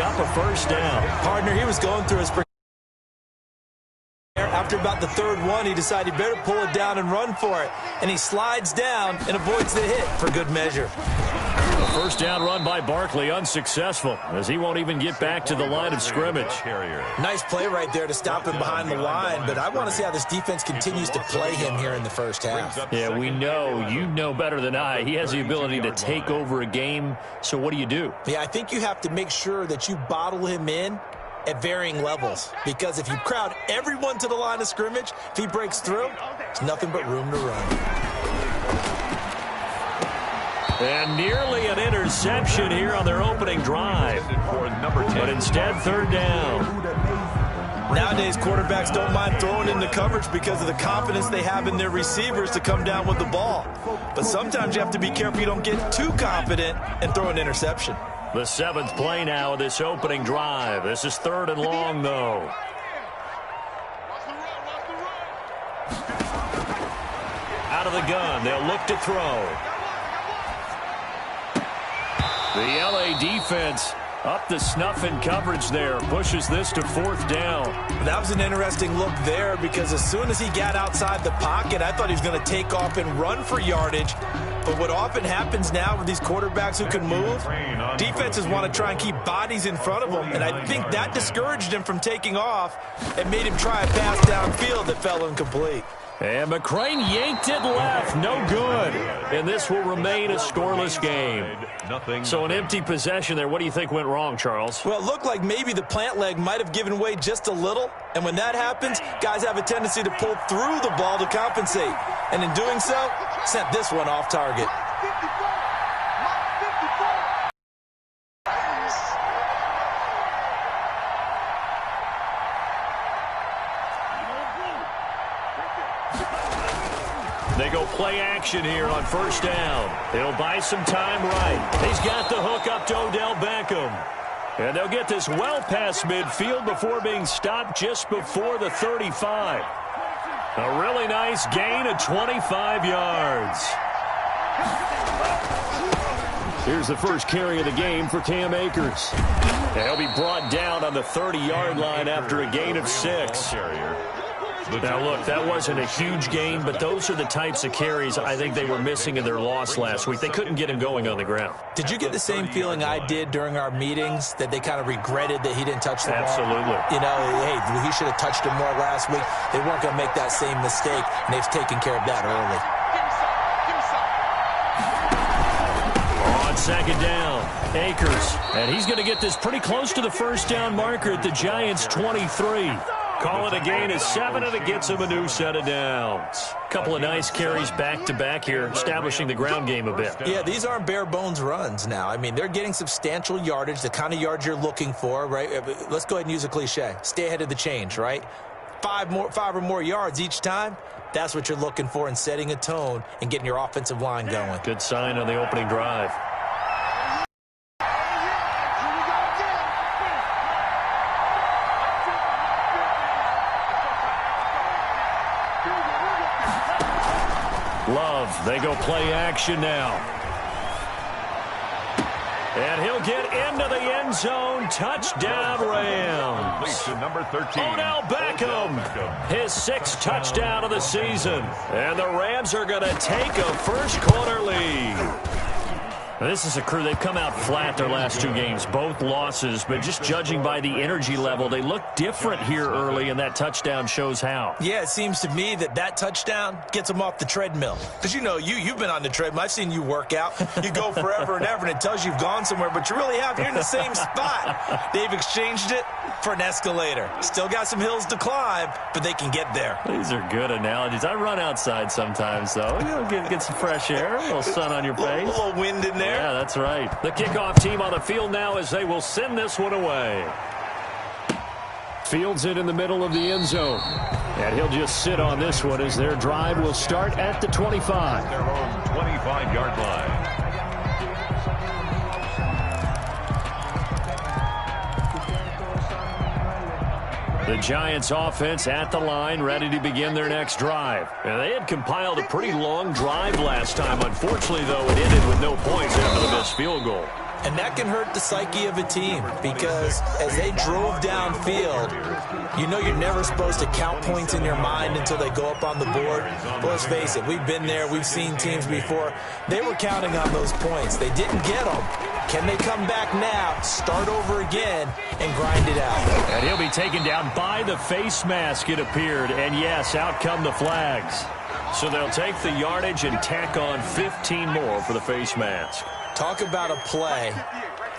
up a first down. Partner, he was going through his... After about the third one, he decided he better pull it down and run for it. And he slides down and avoids the hit for good measure. The first down run by Barkley unsuccessful, as he won't even get back to the line of scrimmage. Nice play right there to stop him behind the line, but I want to see how this defense continues to play him here in the first half. Yeah, we know. You know better than I. He has the ability to take over a game, so what do? Yeah, I think you have to make sure that you bottle him in at varying levels, because if you crowd everyone to the line of scrimmage, if he breaks through, there's nothing but room to run. And nearly an interception here on their opening drive. But instead, third down. Nowadays, quarterbacks don't mind throwing into coverage because of the confidence they have in their receivers to come down with the ball. But sometimes you have to be careful you don't get too confident and throw an interception. The seventh play now of this opening drive. This is third and long, though. Out of the gun, they'll look to throw. The LA defense up the snuff in coverage there. Pushes this to fourth down. That was an interesting look there, because as soon as he got outside the pocket, I thought he was going to take off and run for yardage. But what often happens now with these quarterbacks who can move, defenses want to try and keep bodies in front of them, and I think that discouraged him from taking off and made him try a pass downfield that fell incomplete. And McCrane yanked it left. No good. And this will remain a scoreless game. So an empty possession there. What do you think went wrong, Charles? Well, it looked like maybe the plant leg might have given way just a little. And when that happens, guys have a tendency to pull through the ball to compensate. And in doing so, sent this one off target. They go play action here on first down. They'll buy some time right. He's got the hook up to Odell Beckham. And they'll get this well past midfield before being stopped just before the 35. A really nice gain of 25 yards. Here's the first carry of the game for Cam Akers. He'll be brought down on the 30-yard line after a gain of 6. Now, look, that wasn't a huge gain, but those are the types of carries I think they were missing in their loss last week. They couldn't get him going on the ground. Did you get the same feeling I did during our meetings, that they kind of regretted that he didn't touch the ball? Absolutely. You know, hey, he should have touched him more last week. They weren't going to make that same mistake, and they've taken care of that early. On second down, Akers. And he's going to get this pretty close to the first down marker at the Giants' 23. Call it a gain of 7, and it gets him a new set of downs. Couple of nice carries back-to-back here, establishing the ground game a bit. Yeah, these aren't bare-bones runs now. I mean, they're getting substantial yardage, the kind of yards you're looking for, right? Let's go ahead and use a cliche. Stay ahead of the change, right? 5 or more yards each time, that's what you're looking for in setting a tone and getting your offensive line going. Good sign on the opening drive. Love, they go play action now. And he'll get into the end zone. Touchdown, Rams. Number 13. Odell Beckham, his 6th touchdown of the season. And the Rams are going to take a first-quarter lead. Now, this is a crew. They've come out flat their last 2 games, both losses, but just judging by the energy level, they look different here early, and that touchdown shows how. Yeah, it seems to me that touchdown gets them off the treadmill. Because, you know, you've been on the treadmill. I've seen you work out. You go forever and ever, and it tells you you've gone somewhere, but you really have. You're in the same spot. They've exchanged it for an escalator. Still got some hills to climb, but they can get there. These are good analogies. I run outside sometimes, though. You know, get some fresh air, a little sun on your face. A little wind in there. Yeah, that's right. The kickoff team on the field now as they will send this one away. Fields it in the middle of the end zone. And he'll just sit on this one as their drive will start at the 25. Their own 25-yard line. The Giants offense at the line, ready to begin their next drive. And they had compiled a pretty long drive last time. Unfortunately, though, it ended with no points after the missed field goal. And that can hurt the psyche of a team because as they drove downfield, you know you're never supposed to count points in your mind until they go up on the board. But let's face it, we've been there. We've seen teams before. They were counting on those points. They didn't get them. Can they come back now, start over again, and grind it out? And he'll be taken down by the face mask, it appeared. And, yes, out come the flags. So they'll take the yardage and tack on 15 more for the face mask. Talk about a play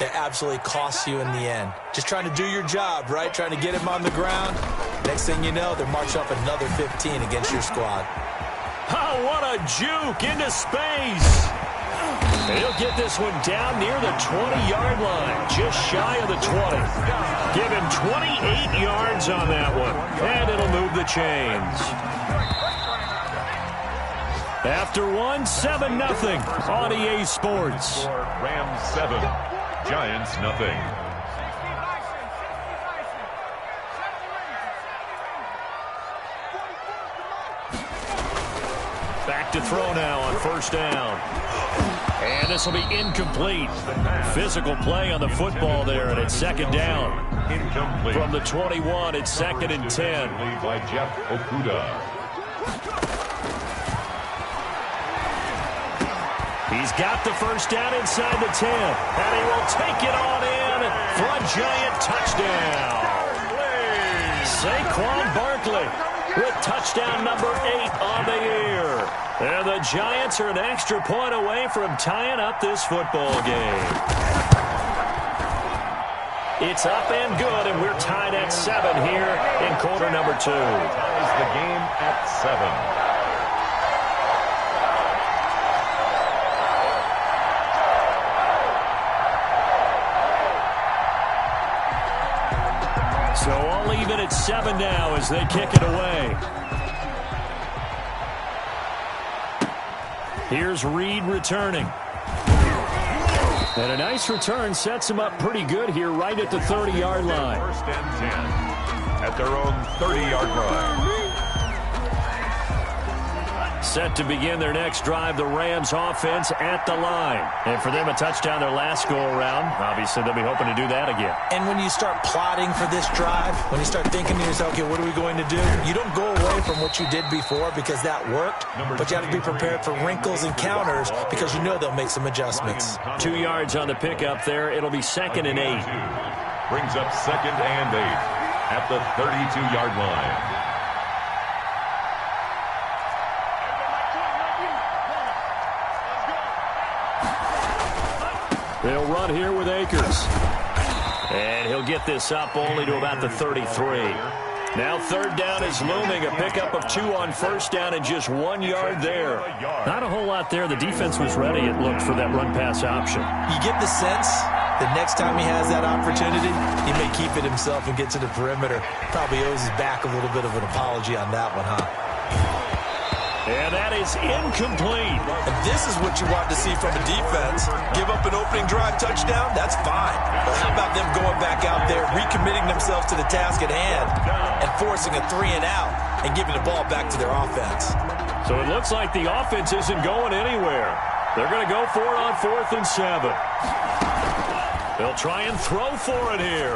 that absolutely costs you in the end. Just trying to do your job, right? Trying to get him on the ground. Next thing you know, they're marching up another 15 against your squad. Oh, what a juke into space. And he'll get this one down near the 20-yard line, just shy of the 20. Give him 28 yards on that one, and it'll move the chains. After one, 7-0 on EA Sports. Rams 7, Giants nothing. Back to throw now on first down. And this will be incomplete. Physical play on the football there, and it's second down. Incomplete. From the 21, it's second and 10. Lead by Jeff Okuda. He's got the first down inside the 10. And he will take it on in for a Giant touchdown. Saquon Barkley with touchdown number 8 on the year. And the Giants are an extra point away from tying up this football game. It's up and good, and we're tied at 7 here in quarter number 2. Ties the game at 7. So all even at 7 now as they kick it away. Here's Reed returning. And a nice return sets him up pretty good here right at the 30-yard line. First and 10 at their own 30-yard line. Set to begin their next drive, the Rams offense at the line. And for them, a touchdown their last go-around. Obviously, they'll be hoping to do that again. And when you start plotting for this drive, when you start thinking to yourself, okay, what are we going to do? You don't go away from what you did before because that worked, but you have to be prepared for wrinkles and counters because you know they'll make some adjustments. 2 yards on the pickup there. It'll be second and 8. Brings up second and 8 at the 32-yard line. They'll run here with Akers. And he'll get this up only to about the 33. Now third down is looming. A pickup of 2 on first down and just 1 yard there. Not a whole lot there. The defense was ready, it looked, for that run-pass option. You get the sense that next time he has that opportunity, he may keep it himself and get to the perimeter. Probably owes his back a little bit of an apology on that one, huh? And that is incomplete. And this is what you want to see from a defense. Give up an opening drive touchdown, that's fine. But how about them going back out there, recommitting themselves to the task at hand, and forcing a 3 and out, and giving the ball back to their offense? So it looks like the offense isn't going anywhere. They're going to go for it on 4th and 7. They'll try and throw for it here.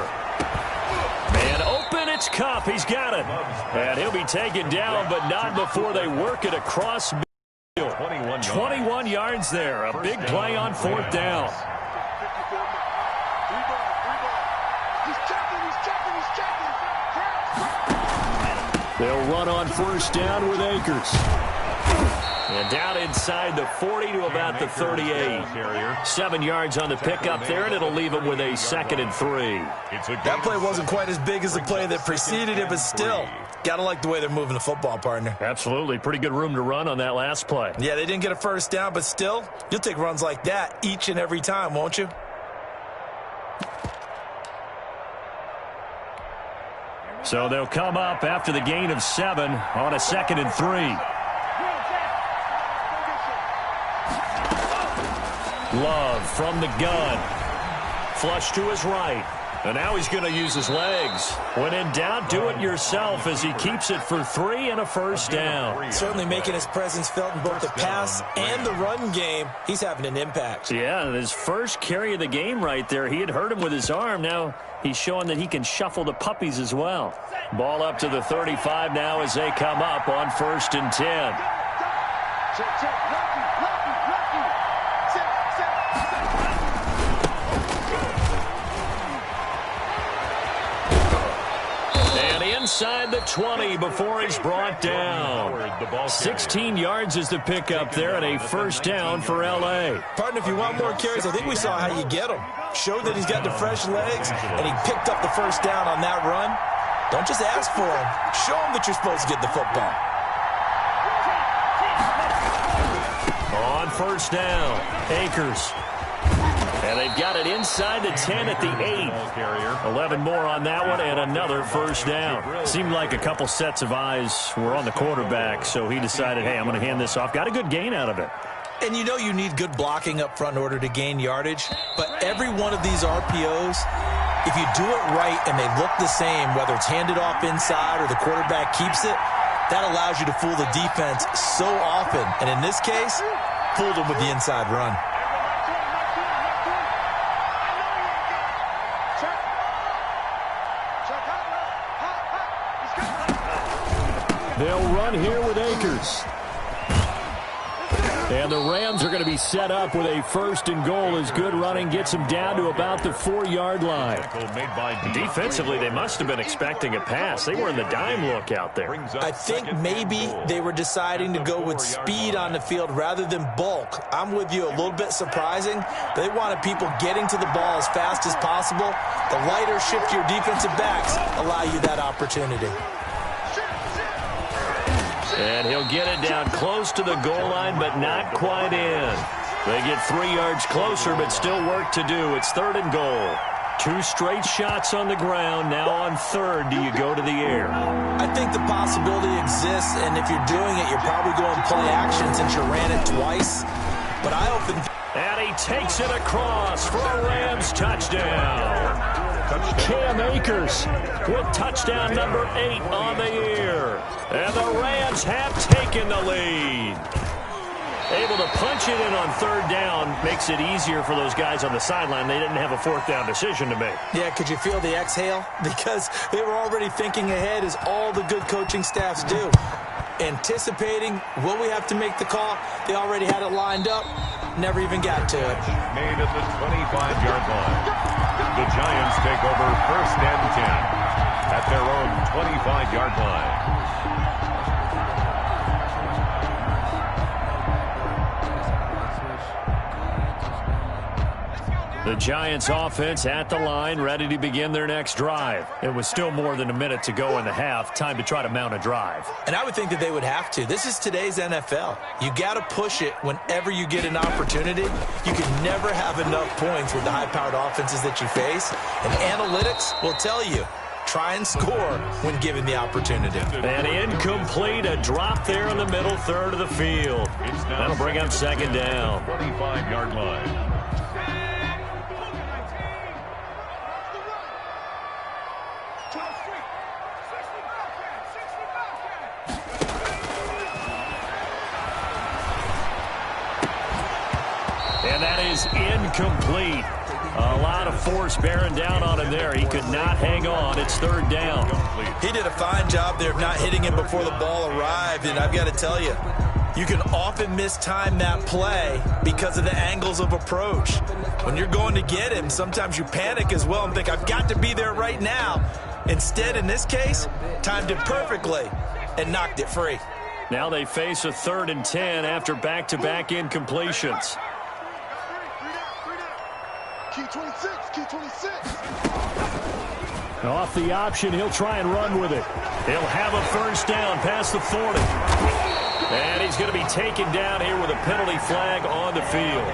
And open, it's Kupp. He's got it. And he'll be taken down, but not before they work it across midfield. 21 yards there. A big play on 4th down. They'll run on first down with Akers. And down inside the 40 to about the 38. 7 yards on the pickup there, and it'll leave them with a 2nd and 3. That play wasn't quite as big as the play that preceded it, but still, gotta like the way they're moving the football, partner. Absolutely. Pretty good room to run on that last play. Yeah, they didn't get a first down, but still, you'll take runs like that each and every time, won't you? So they'll come up after the gain of 7 on a 2nd and 3. Love from the gun. Flush to his right. And now he's going to use his legs. When in doubt, do it yourself as he keeps it for 3 and a first down. Certainly making his presence felt in both the pass and the run game. He's having an impact. Yeah, and his first carry of the game right there, he had hurt him with his arm. Now he's showing that he can shuffle the puppies as well. Ball up to the 35 now as they come up on 1st and 10. Inside the 20 before he's brought down. 16 yards is the pickup there and a first down for L.A. Partner, if you want more carries, I think we saw how you get them. Showed that he's got the fresh legs, and he picked up the first down on that run. Don't just ask for him. Show him that you're supposed to get the football. On 1st down, Akers. And they've got it inside the 10 at the 8. 11 more on that one and another first down. Seemed like a couple sets of eyes were on the quarterback, so he decided, hey, I'm going to hand this off. Got a good gain out of it. And you know you need good blocking up front in order to gain yardage, but every one of these RPOs, if you do it right and they look the same, whether it's handed off inside or the quarterback keeps it, that allows you to fool the defense so often. And in this case, fooled them with the inside run. They'll run here with Akers. And the Rams are going to be set up with a 1st and goal as good running gets them down to about the 4-yard line. Defensively, they must have been expecting a pass. They were in the dime look out there. I think maybe they were deciding to go with speed on the field rather than bulk. I'm with you, a little bit surprising. They wanted people getting to the ball as fast as possible. The lighter, shiftier defensive backs allow you that opportunity. And he'll get it down close to the goal line, but not quite in. They get 3 yards closer, but still work to do. It's 3rd and goal. 2 straight shots on the ground. Now on 3rd, do you go to the air? I think the possibility exists, and if you're doing it, you're probably going play action since you ran it twice. But I often... And he takes it across for a Rams touchdown. Cam Akers with touchdown number 8 on the year. And the Rams have taken the lead. Able to punch it in on 3rd down makes it easier for those guys on the sideline. They didn't have a 4th down decision to make. Yeah, could you feel the exhale? Because they were already thinking ahead, as all the good coaching staffs do. Anticipating, will we have to make the call? They already had it lined up. Never even got to it. Made at the 25-yard line. The Giants take over 1st and 10 at their own 25-yard line. The Giants offense at the line, ready to begin their next drive. It was still more than a minute to go in the half. Time to try to mount a drive. And I would think that they would have to. This is today's NFL. You got to push it whenever you get an opportunity. You can never have enough points with the high-powered offenses that you face. And analytics will tell you, try and score when given the opportunity. And incomplete, a drop there in the middle third of the field. That'll bring up 2nd down. 25-yard line. And that is incomplete. A lot of force bearing down on him there. He could not hang on. It's 3rd down. He did a fine job there of not hitting him before the ball arrived. And I've got to tell you, you can often mistime that play because of the angles of approach. When you're going to get him, sometimes you panic as well and think, I've got to be there right now. Instead, in this case, timed it perfectly and knocked it free. Now they face a 3rd and 10 after back-to-back incompletions. Key 26, key 26. Off the option, he'll try and run with it. He'll have a 1st down past the 40. And he's going to be taken down here with a penalty flag on the field.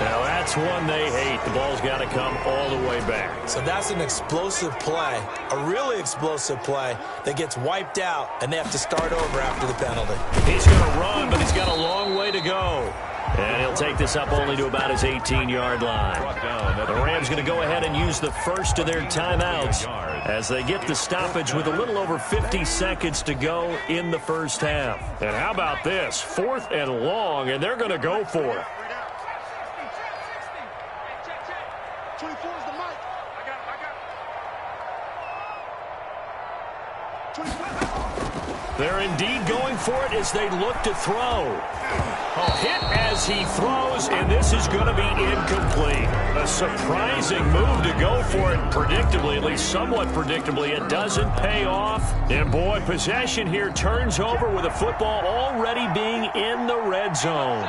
Now that's one they hate. The ball's got to come all the way back. So that's an explosive play, a really explosive play that gets wiped out, and they have to start over after the penalty. He's going to run, but he's got a long way to go. And he'll take this up only to about his 18-yard line. The Rams going to go ahead and use the first of their timeouts as they get the stoppage with a little over 50 seconds to go in the first half. And how about this? 4th and long, and they're going to go for it. 24 is the mic. They're indeed going for it as they look to throw. Hit as he throws, and this is going to be incomplete. A surprising move to go for it predictably, at least somewhat predictably. It doesn't pay off. And, boy, possession here turns over with the football already being in the red zone.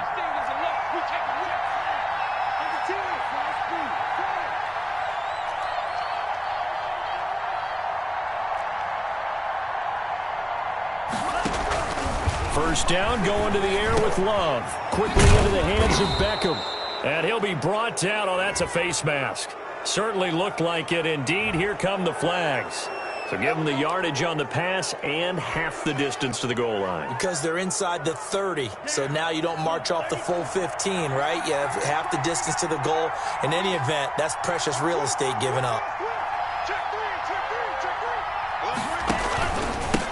First down, going to the air with Love. Quickly into the hands of Beckham. And he'll be brought down. Oh, that's a face mask. Certainly looked like it. Indeed, here come the flags. So give them the yardage on the pass and half the distance to the goal line. Because they're inside the 30, so now you don't march off the full 15, right? You have half the distance to the goal. In any event, that's precious real estate given up.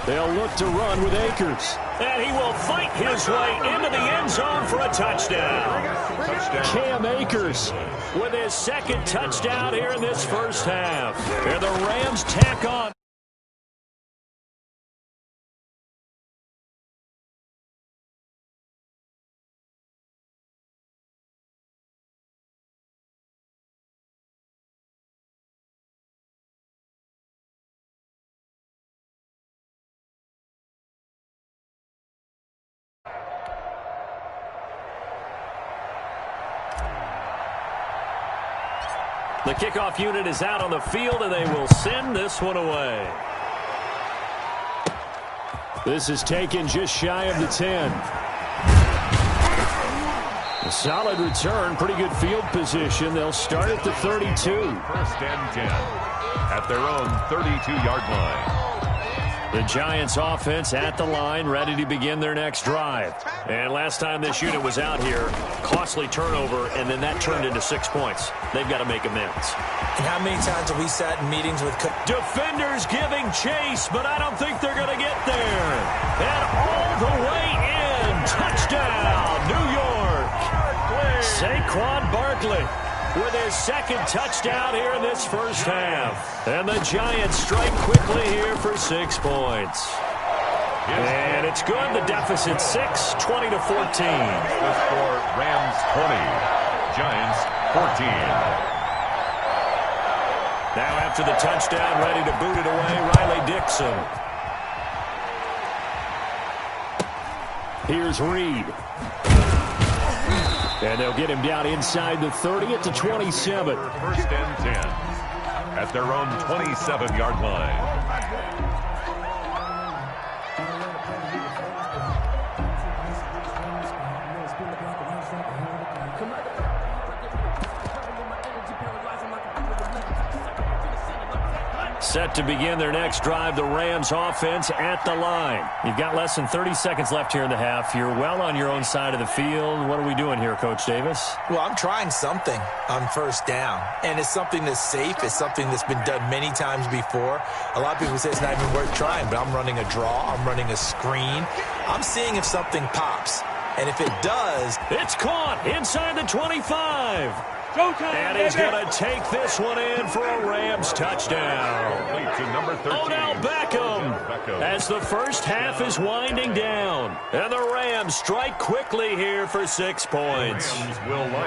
They'll look to run with Akers. And he will fight his way into the end zone for a touchdown. Cam Akers with his second touchdown here in this first half. And the Rams tack on. The kickoff unit is out on the field, and they will send this one away. This is taken just shy of the 10. A solid return, pretty good field position. They'll start at the 32. First and 10 at their own 32-yard line. The Giants offense at the line, ready to begin their next drive. And last time this unit was out here, costly turnover, and then that turned into 6 points. They've got to make amends. And how many times have we sat in meetings with defenders giving chase, but I don't think they're going to get there. And all the way in. Touchdown, New York. Saquon Barkley with his second touchdown here in this first half. And the Giants strike quickly here for 6 points. And it's good. The deficit 6, 20-14. The score, Rams 20, Giants 14. Now after the touchdown, ready to boot it away, Riley Dixon. Here's Reed. And they'll get him down inside the 30 at the 27. First and 10 at their own 27-yard line. Set to begin their next drive, the Rams offense at the line. You've got less than 30 seconds left here in the half. You're well on your own side of the field. What are we doing here, Coach Davis? Well, I'm trying something on first down, and it's something that's safe. It's something that's been done many times before. A lot of people say it's not even worth trying, but I'm running a draw. I'm running a screen. I'm seeing if something pops, and if it does, it's caught inside the 25. And he's going to take this one in for a Rams touchdown. Odell Beckham as the first half is winding down. And the Rams strike quickly here for 6 points.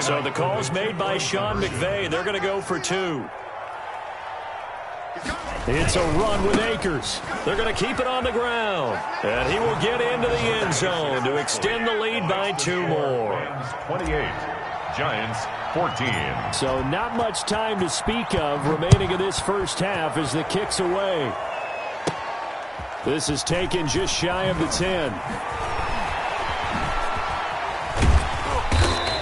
So the call's made by Sean McVay. They're going to go for 2. It's a run with Akers. They're going to keep it on the ground. And he will get into the end zone to extend the lead by 2 more. 28, Giants 14. So not much time to speak of remaining in this first half as the kick's away. This is taken just shy of the 10.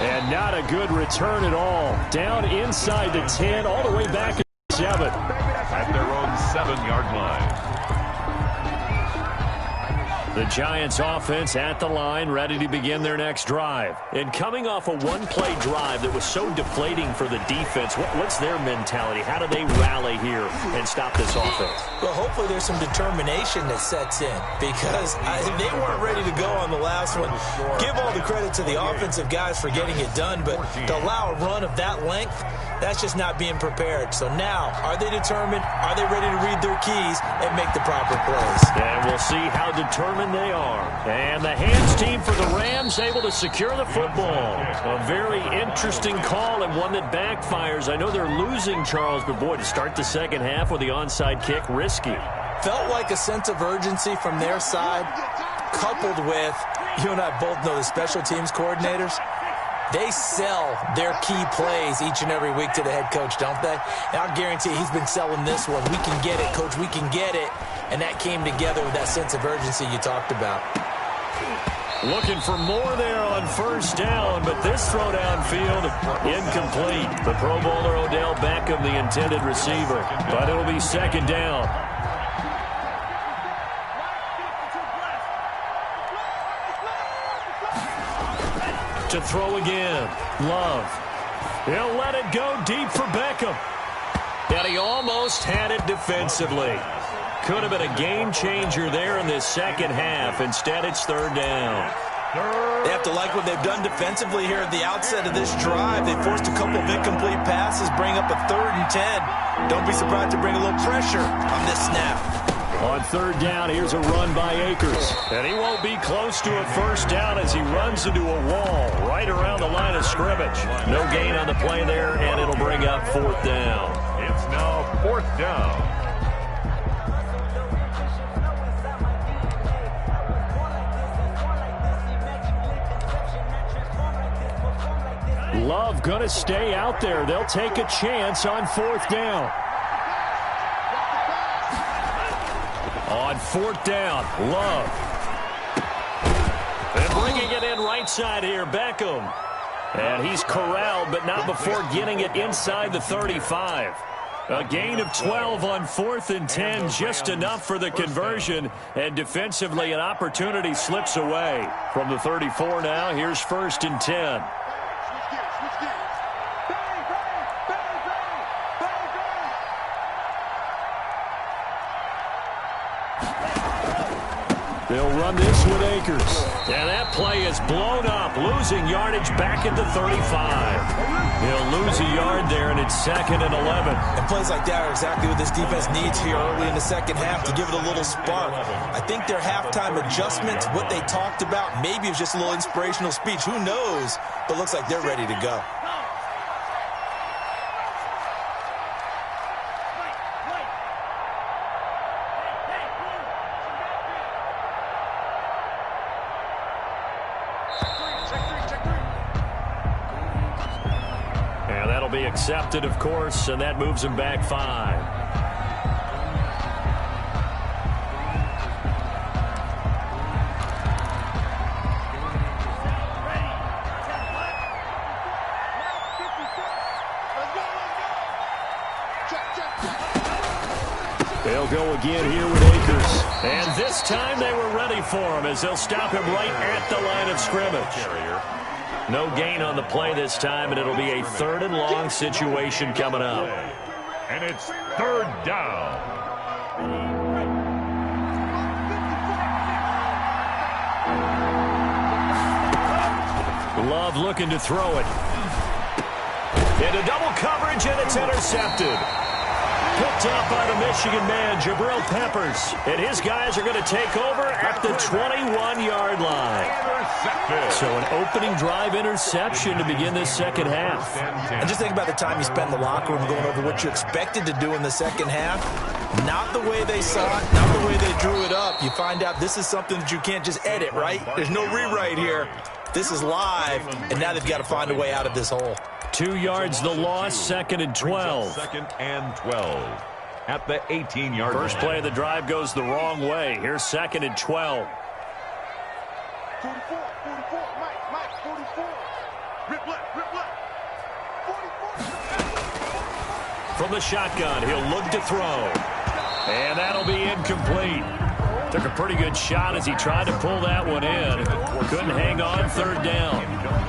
And not a good return at all. Down inside the 10, all the way back at 7. At their own 7-yard line. The Giants offense at the line, ready to begin their next drive. And coming off a one-play drive that was so deflating for the defense, what's their mentality? How do they rally here and stop this offense? Well, hopefully there's some determination that sets in because they weren't ready to go on the last one. Give all the credit to the offensive guys for getting it done, but to allow a run of that length, that's just not being prepared. So now, are they determined? Are they ready to read their keys and make the proper plays? And we'll see how determined they are. And the hands team for the Rams able to secure the football. A very interesting call and one that backfires. I know they're losing, Charles, but boy, to start the second half with the onside kick, risky. Felt like a sense of urgency from their side, coupled with, you and I both know the special teams coordinators. They sell their key plays each and every week to the head coach, don't they? And I'll guarantee he's been selling this one. We can get it, coach. We can get it. And that came together with that sense of urgency you talked about. Looking for more there on first down, but this throw downfield, incomplete. The Pro Bowler Odell Beckham, the intended receiver. But it'll be second down. To throw again. Love. He'll let it go deep for Beckham. And he almost had it defensively. Could have been a game changer there in this second half. Instead, it's third down. They have to like what they've done defensively here at the outset of this drive. They forced a couple of incomplete passes, bring up a 3rd and 10. Don't be surprised to bring a little pressure on this snap. On third down, here's a run by Akers. And he won't be close to a first down as he runs into a wall right around the line of scrimmage. No gain on the play there, and it'll bring up fourth down. It's now fourth down. Love going to stay out there. They'll take a chance on fourth down. On fourth down, Love. And bringing it in right side here, Beckham. And he's corralled, but not before getting it inside the 35. A gain of 12 on 4th and 10, just enough for the conversion. And defensively, an opportunity slips away. From the 34 now, here's 1st and 10. They'll run this with Akers. And that play is blown up, losing yardage back at the 35. He'll lose a yard there, and it's 2nd and 11. And plays like that are exactly what this defense needs here early in the second half to give it a little spark. I think their halftime adjustments, what they talked about, maybe it was just a little inspirational speech. Who knows? But looks like they're ready to go. Be accepted, of course, and that moves him back 5. They'll go again here with Akers. And this time they were ready for him as they'll stop him right at the line of scrimmage. No gain on the play this time, and it'll be a 3rd and long situation coming up. And it's 3rd down. Love looking to throw it. Into double coverage, and it's intercepted. Picked up by the Michigan man, Jabril Peppers. And his guys are going to take over at the 21-yard line. So an opening drive interception to begin this second half. And just think about the time you spent in the locker room going over what you expected to do in the second half. Not the way they saw it, not the way they drew it up. You find out this is something that you can't just edit, right? There's no rewrite here. This is live, and now they've got to find a way out of this hole. 2 yards the loss, 2nd and 12. 2nd and 12 at the 18-yard line. First play of the drive goes the wrong way. Here's 2nd and 12. 44, Mike, 44. Rip left. 44. From the shotgun, he'll look to throw. And that'll be incomplete. Took a pretty good shot as he tried to pull that one in. Couldn't hang on third down.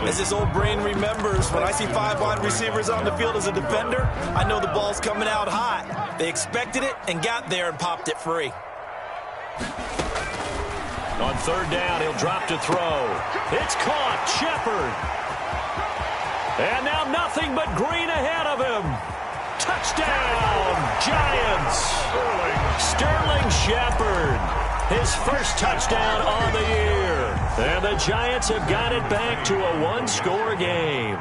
As his old brain remembers, when I see 5 wide receivers on the field as a defender, I know the ball's coming out hot. They expected it and got there and popped it free. On third down, he'll drop to throw. It's caught. Shepard. And now nothing but green ahead of him. Touchdown, Giants. Sterling Shepard. His first touchdown on the year. And the Giants have got it back to a one-score game.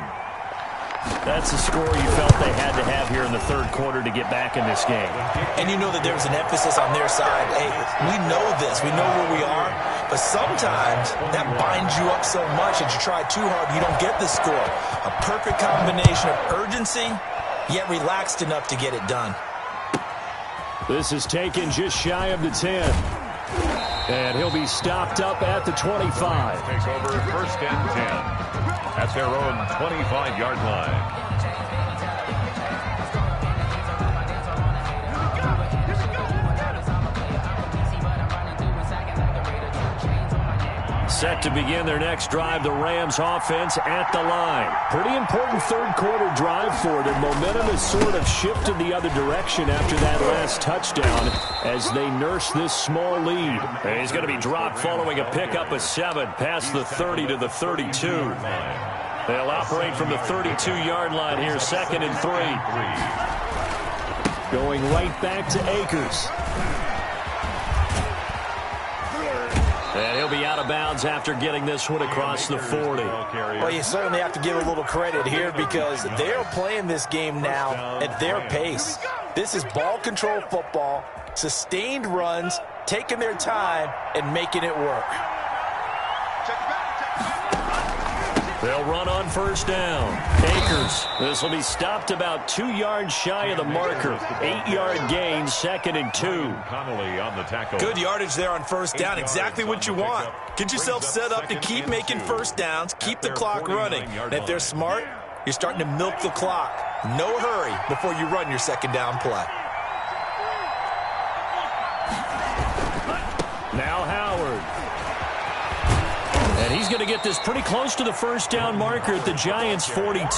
That's the score you felt they had to have here in the third quarter to get back in this game. And you know that there was an emphasis on their side. Hey, we know this. We know where we are. But sometimes that binds you up so much that you try too hard, you don't get the score. A perfect combination of urgency, yet relaxed enough to get it done. This is taken just shy of the 10. And he'll be stopped up at the 25. Take over first and 10 at their own 25-yard line. Set to begin their next drive, the Rams offense at the line. Pretty important third quarter drive for them. Momentum has sort of shifted the other direction after that last touchdown as they nurse this small lead. And he's going to be dropped following a pickup of 7 past the 30 to the 32. They'll operate from the 32-yard line here, 2nd and 3. Going right back to Akers. And he'll be out of bounds after getting this one across the 40. Well, you certainly have to give a little credit here because they're playing this game now at their pace. This is ball control football, sustained runs, taking their time, and making it work. They'll run on first down. Akers. This will be stopped about 2 yards shy of the marker. 8-yard gain, 2nd and 2. Connolly on the tackle. Good yardage there on first down. Exactly what you want. Get yourself set up to keep making first downs, keep the clock running. And if they're smart, you're starting to milk the clock. No hurry before you run your second down play. Now Howard. And he's going to get this pretty close to the first down marker at the Giants' 42.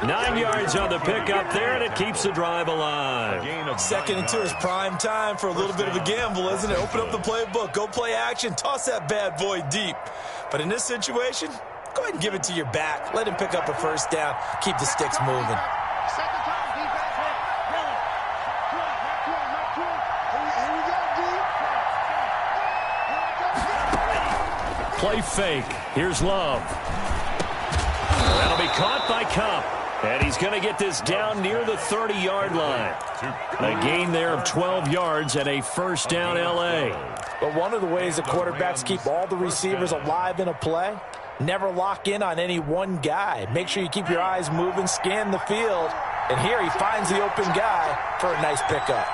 9 yards on the pickup there, and it keeps the drive alive. 2nd and 2 is prime time for a little bit of a gamble, isn't it? Open up the playbook, go play action, toss that bad boy deep. But in this situation, go ahead and give it to your back. Let him pick up a first down, keep the sticks moving. Play fake. Here's Love. That'll be caught by Cup. And he's going to get this down near the 30-yard line. A gain there of 12 yards and a first down L.A. But one of the ways that quarterbacks keep all the receivers alive in a play, never lock in on any one guy. Make sure you keep your eyes moving, scan the field. And here he finds the open guy for a nice pickup.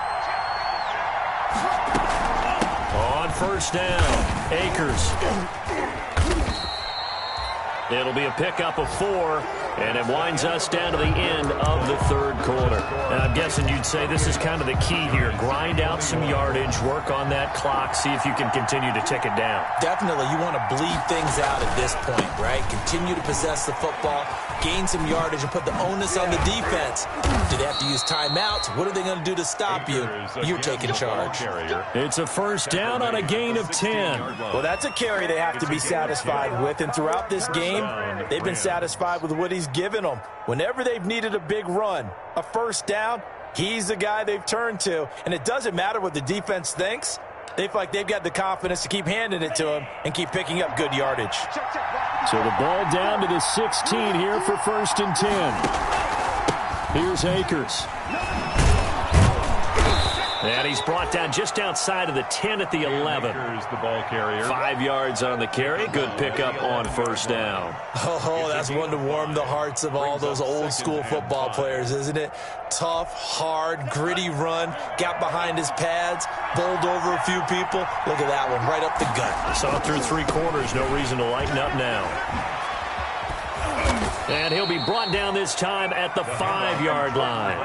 On first down, Akers. It'll be a pickup of 4, and it winds us down to the end of the third quarter. And I'm guessing you'd say this is kind of the key here. Grind out some yardage, work on that clock, see if you can continue to tick it down. Definitely, you want to bleed things out at this point, right? Continue to possess the football, gain some yardage, and put the onus on the defense. Do they have to use timeouts? What are they going to do to stop you? You're taking charge. It's a first down on a gain of 10. Well, that's a carry they have to be satisfied with, and throughout this game, they've been satisfied with what he's given them. Whenever they've needed a big run, a first down, he's the guy they've turned to. And it doesn't matter what the defense thinks. They feel like they've got the confidence to keep handing it to him and keep picking up good yardage. So the ball down to the 16 here for first and 10. Here's Akers. And he's brought down just outside of the 10 at the 11. Here's the ball carrier. 5 yards on the carry. Good pickup on first down. Oh, that's one to warm the hearts of all those old school football players, isn't it? Tough, hard, gritty run. Got behind his pads, bowled over a few people. Look at that one, right up the gut. Saw it through 3 quarters. No reason to lighten up now. And he'll be brought down this time at the 5-yard line.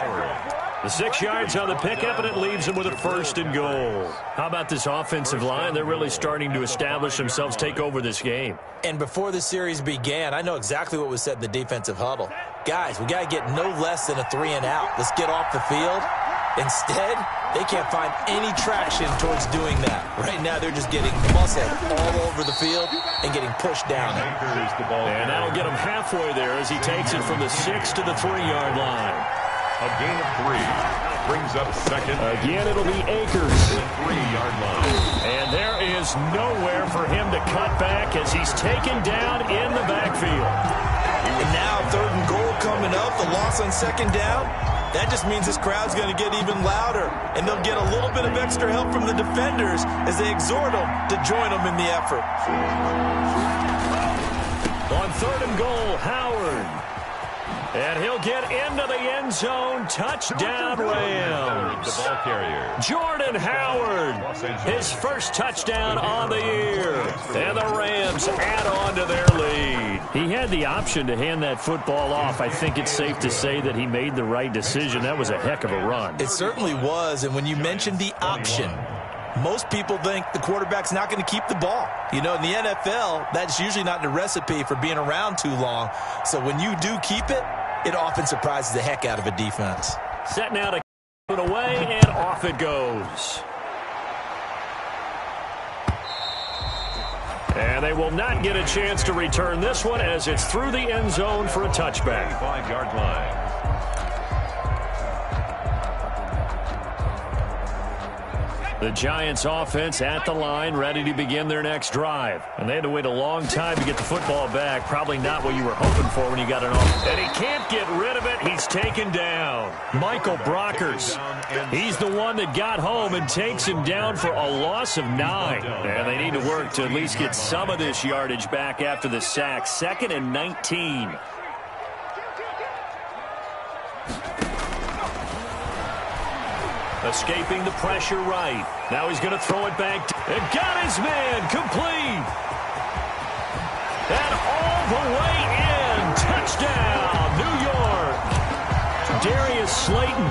The 6 yards on the pickup, and it leaves him with a 1st and goal. How about this offensive line? They're really starting to establish themselves, take over this game. And before the series began, I know exactly what was said in the defensive huddle. Guys, we got to get no less than a 3 and out. Let's get off the field. Instead, they can't find any traction towards doing that. Right now, they're just getting muscled all over the field and getting pushed down. And that'll get him halfway there as he takes it from the 6 to the 3-yard line. A gain of 3 brings up second. Again, it'll be Akers. 3-yard line. And there is nowhere for him to cut back as he's taken down in the backfield. And now 3rd and goal coming up, the loss on 2nd down. That just means this crowd's going to get even louder, and they'll get a little bit of extra help from the defenders as they exhort them to join them in the effort. On 3rd and goal, Howard. And he'll get into the end zone. Touchdown, Rams. The ball carrier. Jordan Howard, his first touchdown on the year. And the Rams add on to their lead. He had the option to hand that football off. I think it's safe to say that he made the right decision. That was a heck of a run. It certainly was, and when you mentioned the option, most people think the quarterback's not going to keep the ball. You know, in the NFL, that's usually not the recipe for being around too long. So when you do keep it, it often surprises the heck out of a defense. Set now to put it away, and off it goes. And they will not get a chance to return this one as it's through the end zone for a touchback. 5-yard line. The Giants offense at the line, ready to begin their next drive. And they had to wait a long time to get the football back. Probably not what you were hoping for when you got it off. And he can't get rid of it. He's taken down. Michael Brockers. He's the one that got home and takes him down for a loss of 9. And they need to work to at least get some of this yardage back after the sack. 2nd and 19. Escaping the pressure right. Now he's going to throw it back. And got his man complete. And all the way in. Touchdown, New York. Darius Slayton,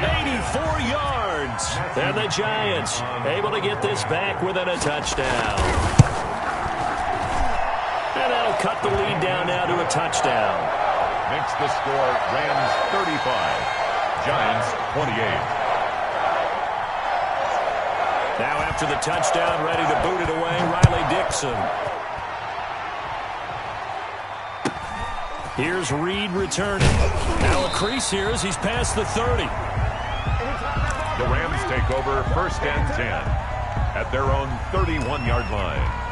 84 yards. And the Giants able to get this back within a touchdown. And that'll cut the lead down now to a touchdown. Makes the score Rams 35, Giants 28. Now after the touchdown, ready to boot it away, Riley Dixon. Here's Reed returning. Now a crease here as he's past the 30. The Rams take over 1st and 10 at their own 31-yard line.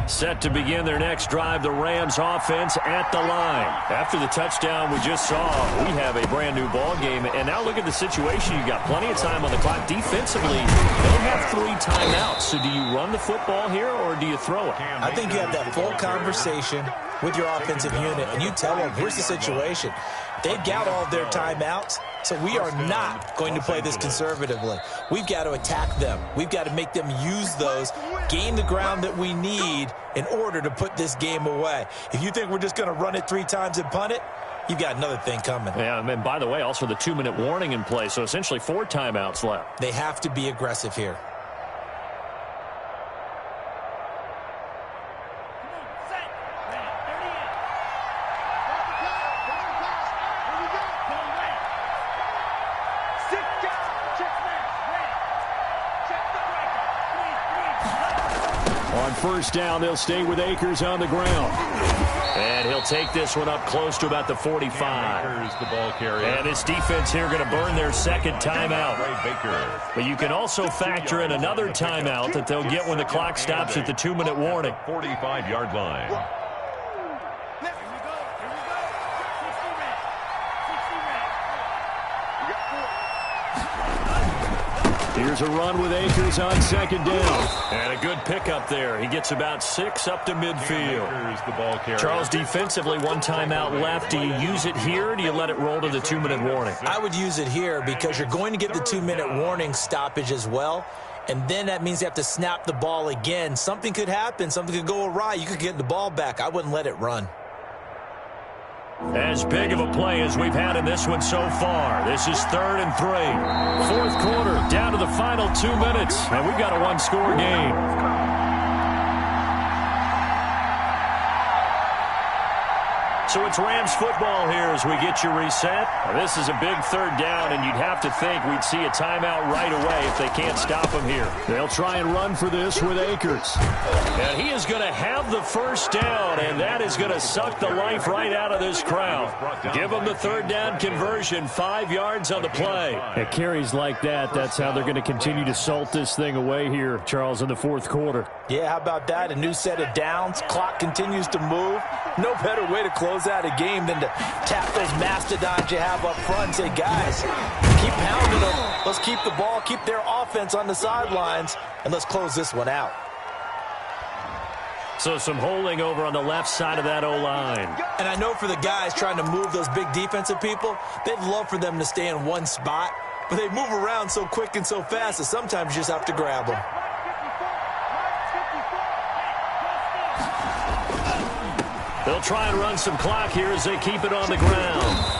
Set to begin their next drive, the Rams offense at the line. After the touchdown we just saw, we have a brand new ball game. And now look at the situation. You've got plenty of time on the clock. Defensively, they'll have 3 timeouts. So do you run the football here or do you throw it? I think you have that full conversation with your offensive unit, and you tell them, here's the situation. They've got all of their timeouts, so we are not going to play this conservatively. We've got to attack them. We've got to make them use those, gain the ground that we need in order to put this game away. If you think we're just going to run it 3 times and punt it, you've got another thing coming. Yeah, and by the way, also the 2-minute warning in play, so essentially 4 timeouts left. They have to be aggressive here. On 1st down, they'll stay with Akers on the ground. And he'll take this one up close to about the 45. Akers, the ball carrier. And this defense here going to burn their 2nd timeout. But you can also factor in another timeout that they'll get when the clock stops at the 2-minute warning. 45-yard line. Here's a run with Akers on 2nd down. And a good pickup there. He gets about 6 up to midfield. Akers, the ball carrier. Charles, defensively, 1 timeout left. Do you use it here or do you let it roll to the 2-minute warning? I would use it here because you're going to get the 2-minute warning stoppage as well. and then that means they have to snap the ball again. Something could happen. Something could go awry. You could get the ball back. I wouldn't let it run. As big of a play as we've had in this one so far. This is 3rd and 3. Fourth quarter, down to the final 2 minutes, and we've got a one-score game. So it's Rams football here as we get you reset. This is a big 3rd down, and you'd have to think we'd see a timeout right away if they can't stop him here. They'll try and run for this with Akers. And he is going to have the first down, and that is going to suck the life right out of this crowd. Give them the 3rd down conversion, 5 yards on the play. At carries like that, that's how they're going to continue to salt this thing away here, Charles, in the 4th quarter. Yeah, how about that? A new set of downs. Clock continues to move. No better way to close out a game than to tap those mastodons you have up front and say, guys, keep pounding them. Let's keep the ball, keep their offense on the sidelines, and let's close this one out. So some holding over on the left side of that O-line. And I know for the guys trying to move those big defensive people, they'd love for them to stay in one spot, but they move around so quick and so fast that sometimes you just have to grab them. They'll try and run some clock here as they keep it on the ground.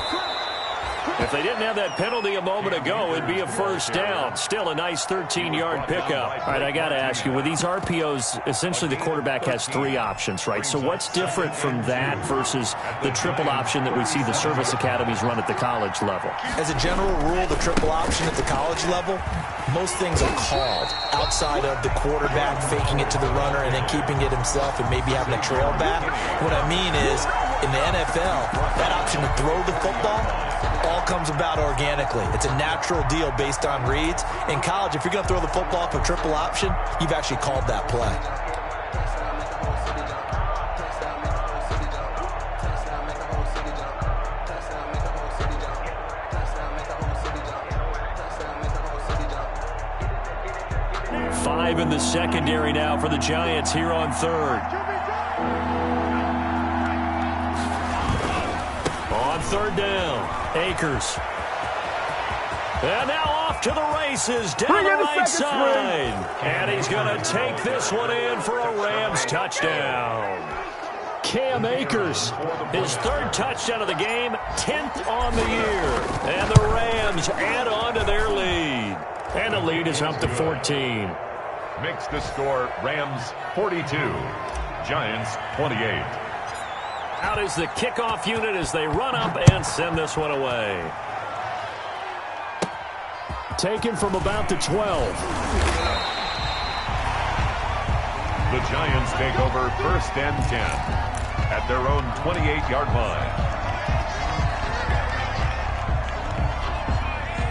If they didn't have that penalty a moment ago, it'd be a first down. Still a nice 13-yard pickup. All right, I got to ask you, with these RPOs, essentially the quarterback has 3 options, right? So what's different from that versus the triple option that we see the service academies run at the college level? As a general rule, the triple option at the college level, most things are called outside of the quarterback faking it to the runner and then keeping it himself and maybe having a trail back. What I mean is, in the NFL, that option to throw the football all comes about organically. It's a natural deal based on reads. In college, if you're going to throw the football for triple option, you've actually called that play. Five in the secondary now for the Giants here on 3rd. On 3rd down, Akers. And now off to the races down the right side. And he's going to take this one in for a Rams touchdown. Cam Akers, his 3rd touchdown of the game, 10th on the year. And the Rams add on to their lead. And the lead is up to 14. Makes the score Rams 42, Giants 28. Out is the kickoff unit as they run up and send this one away. Taken from about the 12. The Giants take over 1st and 10 at their own 28-yard line.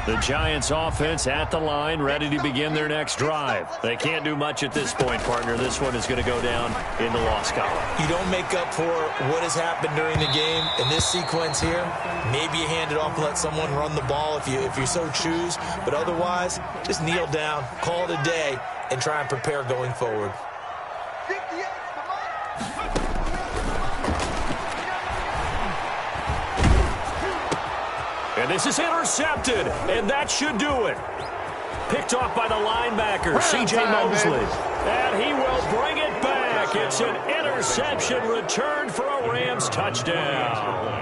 The Giants offense at the line, ready to begin their next drive. They can't do much at this point, partner. This one is going to go down in the loss column. You don't make up for what has happened during the game in this sequence here. Maybe you hand it off and let someone run the ball if you so choose. But otherwise, just kneel down, call it a day, and try and prepare going forward. And this is intercepted, and that should do it. Picked off by the linebacker, C.J. Mosley. And he will bring it back. It's an interception return for a Rams touchdown.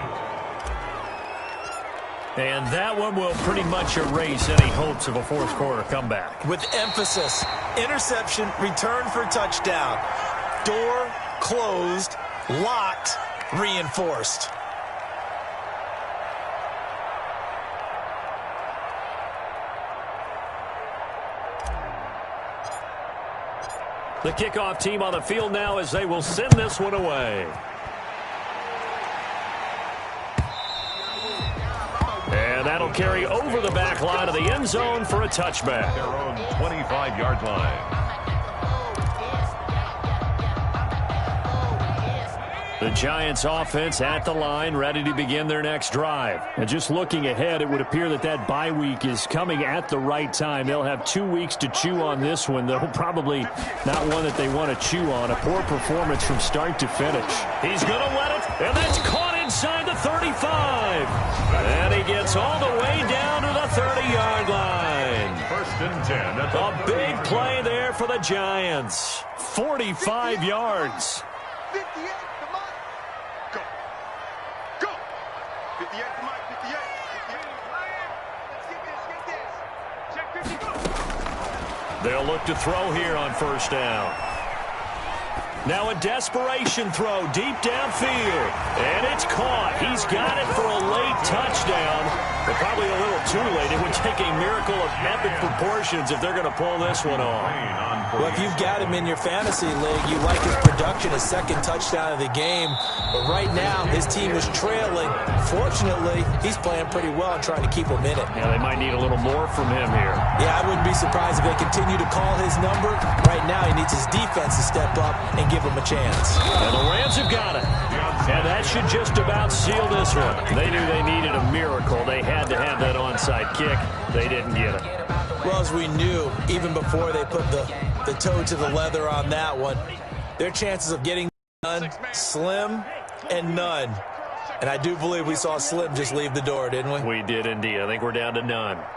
And that one will pretty much erase any hopes of a 4th quarter comeback. With emphasis, interception, return for touchdown. Door closed, locked, reinforced. The kickoff team on the field now as they will send this one away. And that'll carry over the back line of the end zone for a touchback. Their own 25-yard line. The Giants offense at the line, ready to begin their next drive. And just looking ahead, it would appear that bye week is coming at the right time. They'll have 2 weeks to chew on this one, though probably not one that they want to chew on. A poor performance from start to finish. He's going to let it, and that's caught inside the 35. And he gets all the way down to the 30-yard line. 1st and 10 at the A big play there for the Giants. 45 yards. 58 to Mike. Go. Go. 58 to Mike. 58. 58. Let's get this. Get this. Check 50. Go. They'll look to throw here on first down. Now a desperation throw deep downfield. And it's caught. He's got it for a late touchdown. But probably a little too late. It would take a miracle of epic proportions if they're going to pull this one off. Well, if you've got him in your fantasy league, you like his production, his second touchdown of the game. But right now, his team is trailing. Fortunately, he's playing pretty well and trying to keep him in it. Yeah, they might need a little more from him here. Yeah, I wouldn't be surprised if they continue to call his number. Right now, he needs his defense to step up and give him a chance. And the Rams have got it. And that should just about seal this one. They knew they needed a miracle. They had to have that onside kick. They didn't get it. Well, as we knew, even before they put the toe to the leather on that one, their chances of getting done, slim and none. And I do believe we saw Slim just leave the door, didn't we? We did indeed. I think we're down to none. 38.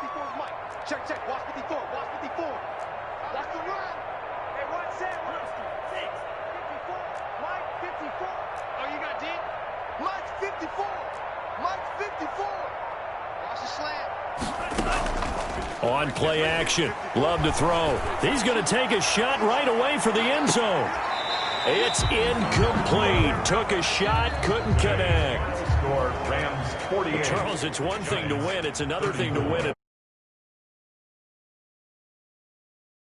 54 is Mike. Check, check. Watch 54. Watch 54. Watch the run. Hey, run, set. 6. 54. Mike, 54. Oh, you got D? Mike's 54. Mike's 54. Watch the slant. On play action. Love to throw. He's going to take a shot right away for the end zone. It's incomplete. Took a shot, couldn't connect. Score Rams 48. Charles, it's one thing to win. It's another thing to win it.